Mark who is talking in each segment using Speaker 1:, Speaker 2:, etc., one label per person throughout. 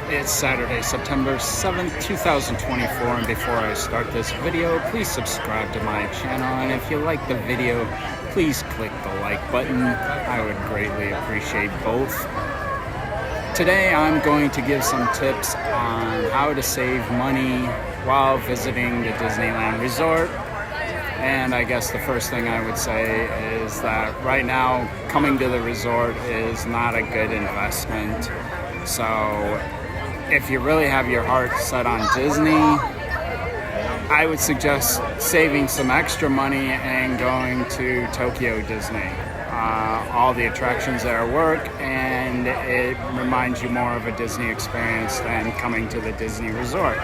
Speaker 1: It's Saturday, September 7th, 2024, and before I start this video, please subscribe to my channel, and if you like the video, please click the like button. I would greatly appreciate both. Today I'm going to give some tips on how to save money while visiting the Disneyland Resort. And I guess the first thing I would say is that right now coming to the resort is not a good investment. So if you really have your heart set on Disney, I would suggest saving some extra money and going to Tokyo Disney. All the attractions there work, and it reminds you more of a Disney experience than coming to the Disney Resort.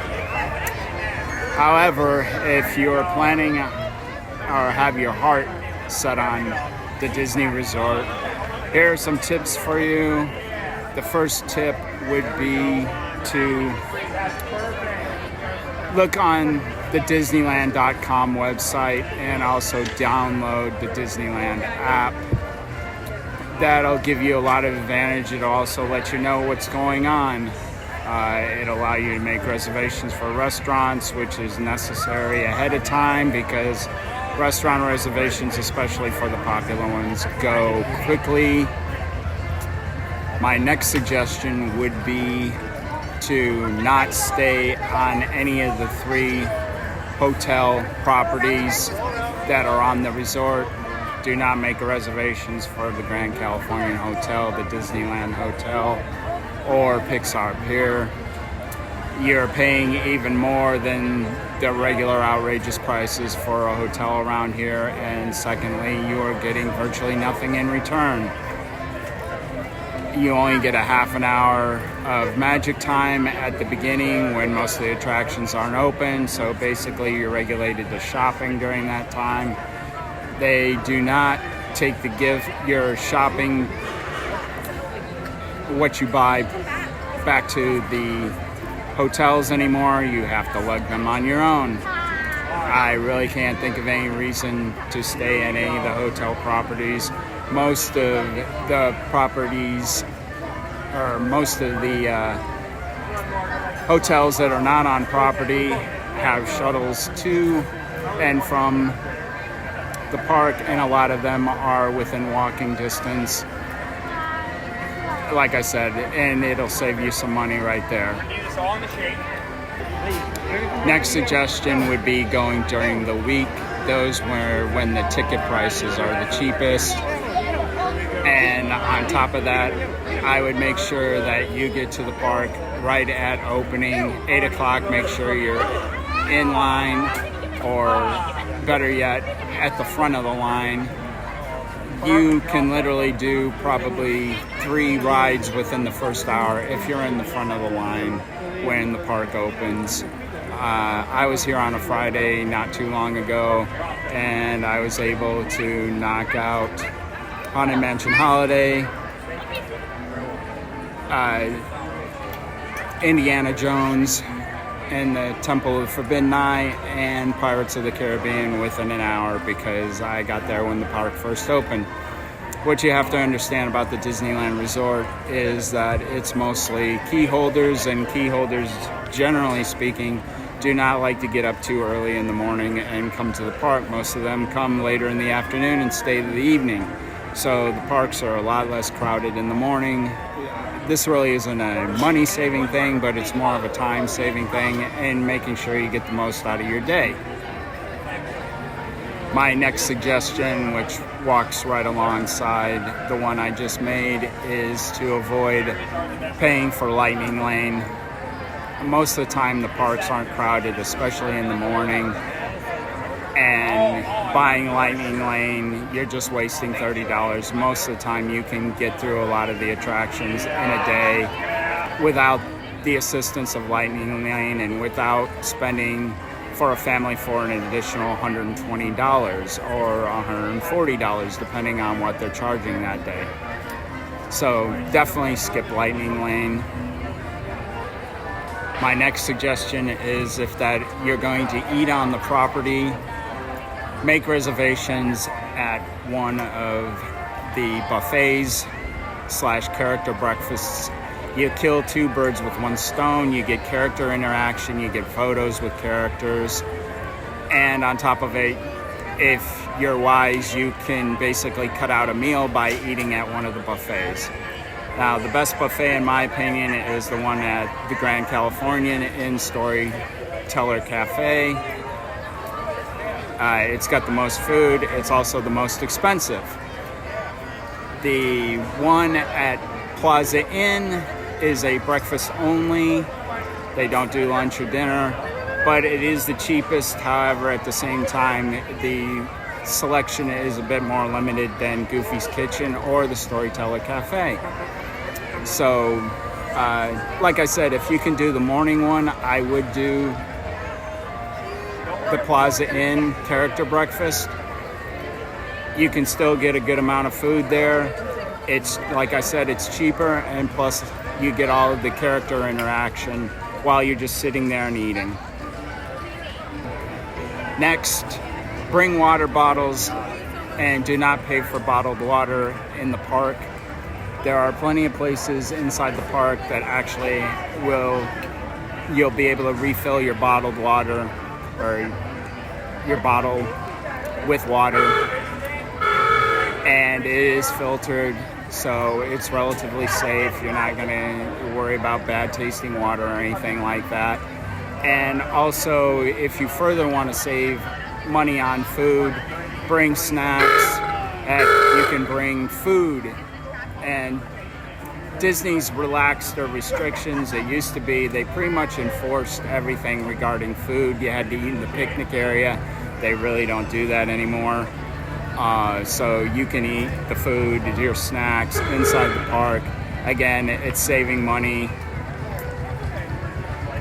Speaker 1: However, if you're planning or have your heart set on the Disney Resort, here are some tips for you. The first tip would be to look on the Disneyland.com website and also download the Disneyland app. That'll give you a lot of advantage. It'll also let you know what's going on. It'll allow you to make reservations for restaurants, which is necessary ahead of time because restaurant reservations, especially for the popular ones, go quickly. My next suggestion would be to not stay on any of the 3 hotel properties that are on the resort. Do not make reservations for the Grand Californian Hotel, the Disneyland Hotel, or Pixar Pier. You're paying even more than the regular outrageous prices for a hotel around here, and secondly, you are getting virtually nothing in return. You only get a half an hour of magic time at the beginning when most of the attractions aren't open, so basically you're regulated to shopping during that time. They do not take your shopping, what you buy, back to the hotels anymore. You have to lug them on your own. I really can't think of any reason to stay in any of the hotel properties. Most of the properties, or most of the hotels that are not on property have shuttles to and from the park, and a lot of them are within walking distance, like I said, and it'll save you some money right there. Next suggestion would be going during the week. Those when the ticket prices are the cheapest. And on top of that, I would make sure that you get to the park right at opening, 8 o'clock. Make sure you're in line, or better yet, at the front of the line. You can literally do probably 3 rides within the first hour if you're in the front of the line when the park opens. I was here on a Friday not too long ago, and I was able to knock out Haunted Mansion Holiday, Indiana Jones, and the Temple of Forbidden Eye, and Pirates of the Caribbean within an hour because I got there when the park first opened. What you have to understand about the Disneyland Resort is that it's mostly key holders, and key holders, generally speaking, do not like to get up too early in the morning and come to the park. Most of them come later in the afternoon and stay to the evening. So the parks are a lot less crowded in the morning. This really isn't a money-saving thing, but it's more of a time-saving thing and making sure you get the most out of your day. My next suggestion, which walks right alongside the one I just made, is to avoid paying for Lightning Lane. Most of the time the parks aren't crowded, especially in the morning. And buying Lightning Lane, you're just wasting $30. Most of the time you can get through a lot of the attractions in a day without the assistance of Lightning Lane and without spending for a family for an additional $120 or $140, depending on what they're charging that day. So definitely skip Lightning Lane. My next suggestion is if that you're going to eat on the property, make reservations at one of the buffets / character breakfasts You kill two birds with one stone. You get character interaction, you get photos with characters, and on top of it, if you're wise, you can basically cut out a meal by eating at one of the buffets. Now, the best buffet, in my opinion, is the one at the Grand Californian in Storyteller Cafe. It's got the most food. It's also the most expensive. The one at Plaza Inn is a breakfast only. They don't do lunch or dinner, but it is the cheapest. However, at the same time, the selection is a bit more limited than Goofy's Kitchen or the Storyteller Cafe. So, like I said, if you can do the morning one, I would do the Plaza Inn character breakfast. You can still get a good amount of food there. It's, like I said, it's cheaper, and plus you get all of the character interaction while you're just sitting there and eating. Next, bring water bottles and do not pay for bottled water in the park. There are plenty of places inside the park that actually you'll be able to refill your bottled water or your bottle with water, and it is filtered, so it's relatively safe. You're not going to worry about bad tasting water or anything like that. And also, if you further want to save money on food, bring snacks. You can bring food. And Disney's relaxed their restrictions. It used to be they pretty much enforced everything regarding food. You had to eat in the picnic area. They really don't do that anymore. So you can eat the food, your snacks inside the park. Again, it's saving money.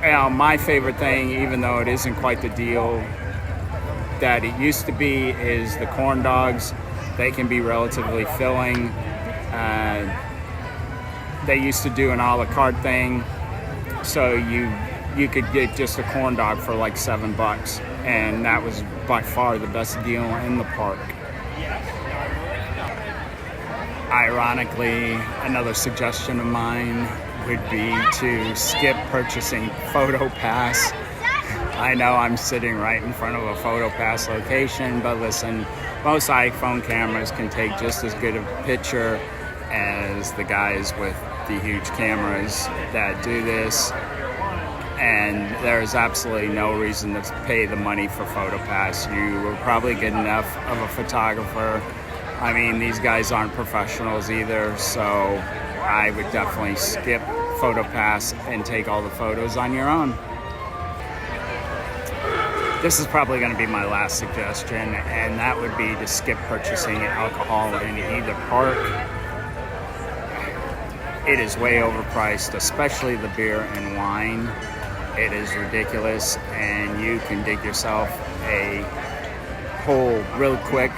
Speaker 1: My favorite thing, even though it isn't quite the deal that it used to be, is the corn dogs. They can be relatively filling. They used to do an a la carte thing, so you could get just a corn dog for like $7, and that was by far the best deal in the park. Ironically, another suggestion of mine would be to skip purchasing PhotoPass. I know I'm sitting right in front of a PhotoPass location, but listen, most iPhone cameras can take just as good a picture as the guys with the huge cameras that do this, and there's absolutely no reason to pay the money for PhotoPass. You will probably get enough of a photographer. I mean, these guys aren't professionals either, so I would definitely skip PhotoPass and take all the photos on your own. This is probably going to be my last suggestion, and that would be to skip purchasing alcohol in either park. It is way overpriced, especially the beer and wine. It is ridiculous, and you can dig yourself a hole real quick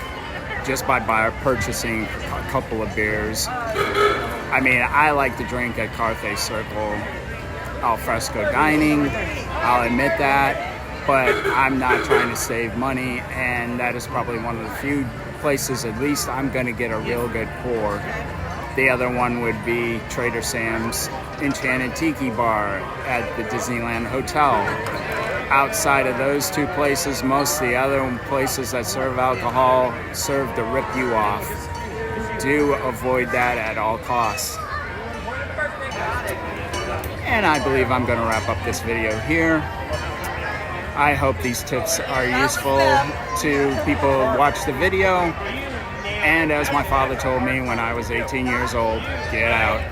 Speaker 1: just by purchasing a couple of beers. I mean, I like to drink at Carthay Circle al fresco dining, I'll admit that, but I'm not trying to save money, and that is probably one of the few places at least I'm going to get a real good pour. The other one would be Trader Sam's Enchanted Tiki Bar at the Disneyland Hotel. Outside of those two places, most of the other places that serve alcohol serve to rip you off. Do avoid that at all costs. And I believe I'm going to wrap up this video here. I hope these tips are useful to people who watch the video. And as my father told me when I was 18 years old, get out.